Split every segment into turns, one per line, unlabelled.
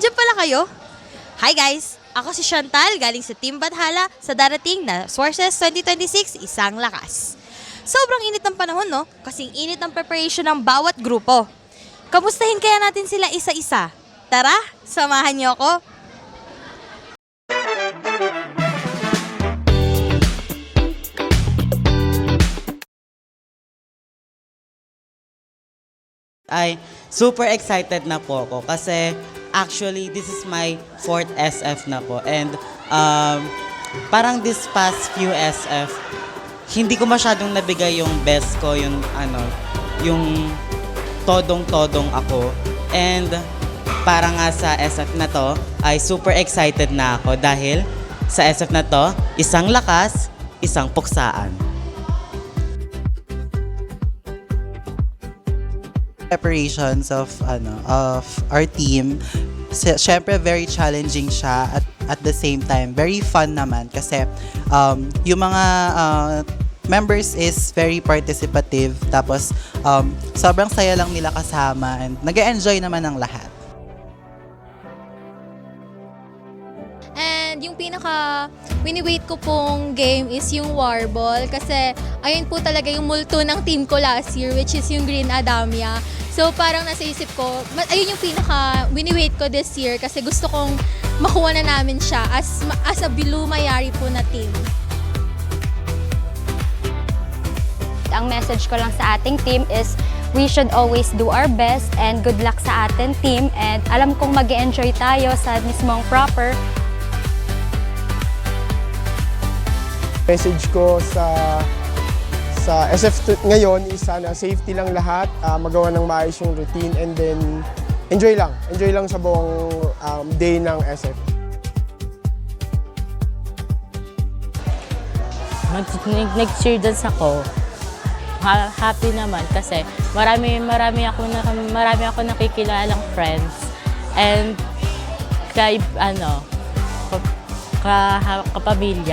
Nandiyan pala kayo? Hi guys! Ako si Chantal, galing sa Team Badhala sa darating na Sources 2026 Isang Lakas. Sobrang init ng panahon, no? Kasing init ng preparation ng bawat grupo. Kamustahin kaya natin sila isa-isa? Tara, samahan niyo ako.
Ay super excited na po ako kasi actually this is my fourth SF na po and parang this past few SF hindi ko masyadong nabigay yung best ko, yung todong-todong ako, and para nga sa SF na to ay super excited na ako dahil sa SF na to isang lakas, isang puksaan.
Preparations of our team. Syempre very challenging siya at the same time very fun naman kasi yung mga members is very participative, tapos sobrang saya lang nila kasama and nag-enjoy naman ang lahat.
And yung pinaka wini-wait ko pong game is yung Warball kasi ayun po talaga yung multo ng team ko last year, which is yung Green Adamia. So parang nasa isip ko, ayun yung pinaka wini-wait ko this year kasi gusto kong makuha na namin siya as a Bilu Mayari po na team.
Ang message ko lang sa ating team is we should always do our best and good luck sa ating team, and alam kong mag-enjoy tayo sa mismong proper.
Message ko sa SF ngayon is sana safety lang lahat, magawa ng maayos yung routine, and then enjoy lang sa buong day ng SF.
Nag-cheer dance ako. Happy naman kasi marami ako nakikilalang friends and kapamilya.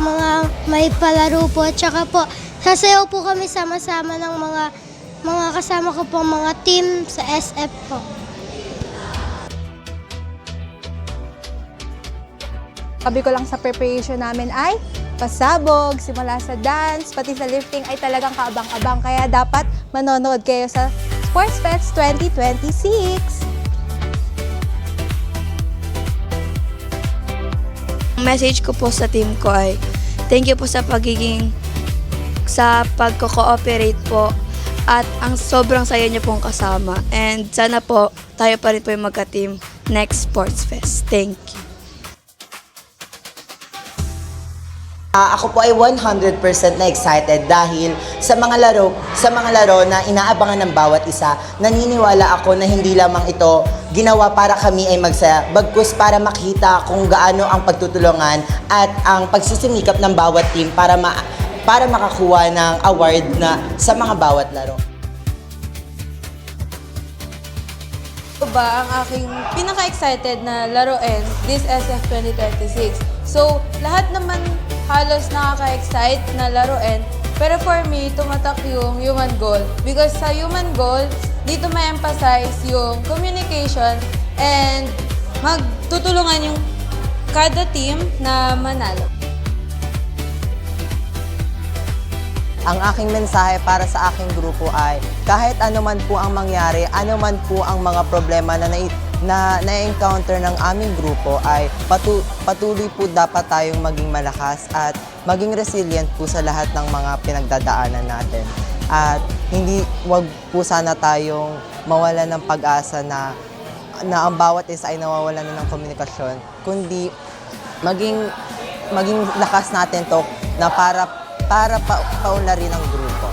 Mga may palaro po, tsaka po sasayaw po kami sama-sama ng mga kasama ko po, mga team sa SF po.
Sabi ko lang sa preparation namin ay pasabog, simula sa dance, pati sa lifting ay talagang kaabang-abang. Kaya dapat manonood kayo sa Sports Fest 2026.
Message ko po sa team ko ay thank you po sa pagko-cooperate po at ang sobrang saya niyo pong kasama, and sana po tayo pa rin po yung magka-team next Sports Fest. Thank you.
Ako po ay 100% na excited dahil sa mga laro na inaabangan ng bawat isa, naniniwala ako na hindi lamang ito ginawa para kami ay magsaya, bagkus para makita kung gaano ang pagtutulungan at ang pagsisimikap ng bawat team para makakuha ng award na sa mga bawat laro.
Ito ba ang aking pinaka-excited na laruin this SF 2026? So, lahat naman halos nakaka-excite na laruin, pero for me, tumatak yung human goal. Because sa human goal, dito may emphasize yung communication and magtutulungan yung kada team na manalo.
Ang aking mensahe para sa aking grupo ay kahit anuman po ang mangyari, anuman po ang mga problema na na-encounter ng aming grupo ay patuloy po dapat tayong maging malakas at maging resilient po sa lahat ng mga pinagdadaanan natin. At wag po sana tayong mawala ng pag-asa na ang bawat isa ay nawawalan na ng komunikasyon, kundi maging lakas natin to na para paunlarin ang grupo.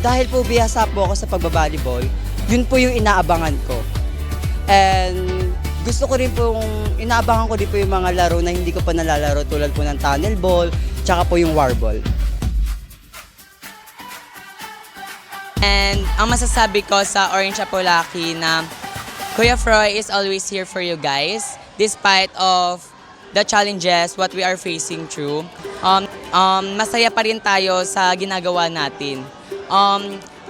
Dahil po bihasa po ako sa pagbabalibol, yun po yung inaabangan ko. And gusto ko rin pong, inaabangan ko din po yung mga laro na hindi ko pa nalalaro tulad po ng tunnel ball, tsaka po yung warball.
And ang masasabi ko sa Orange Apolaki na Kuya Froy is always here for you guys despite of the challenges what we are facing through. Masaya pa rin tayo sa ginagawa natin.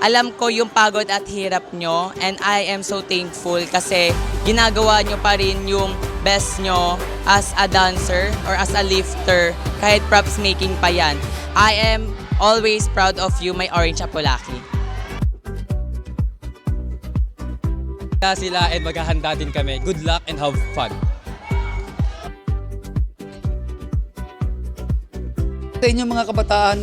Alam ko yung pagod at hirap nyo and I am so thankful kasi ginagawa nyo pa rin yung best nyo as a dancer or as a lifter kahit props making pa yan. I am always proud of you, my Orange Apolaki.
Sila and maghahanda din kami. Good luck and have fun. Sa inyong mga kabataan,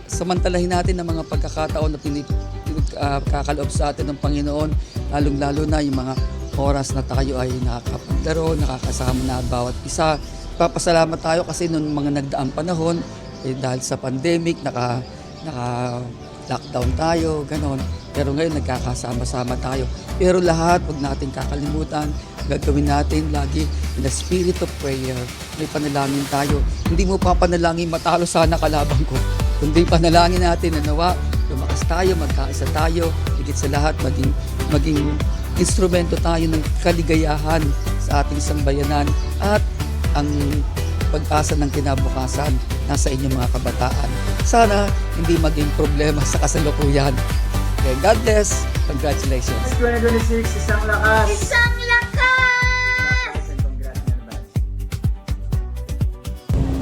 samantalahin natin ang mga pagkakataon na pinagkakaloob sa atin ng Panginoon, lalong-lalo na yung mga oras na tayo ay nakakapaglaro, nakakasama na bawat isa. Papasalamat tayo kasi noong mga nagdaang panahon, dahil sa pandemic, naka-lockdown tayo, ganon. Pero ngayon nagkakasama-sama tayo. Pero lahat, huwag natin kakalimutan, gagawin natin lagi in the spirit of prayer. May panalangin tayo. Hindi mo papanalangin matalo sana kalaban ko. Kundi panalangin natin na nawa, lumakas tayo, magkaisa tayo, higit sa lahat, maging instrumento tayo ng kaligayahan sa ating sambayanan at ang pag-asa ng kinabukasan nasa inyong mga kabataan. Sana hindi maging problema sa kasalukuyan. Okay, God bless. Congratulations.
2026, isang lakas!
Isang lakas!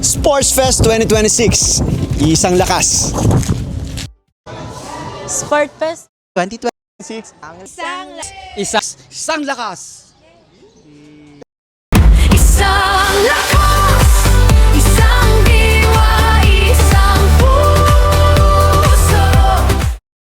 Sports Fest 2026, isang lakas!
Sport Fest
2020.
Six.
Isang lakas!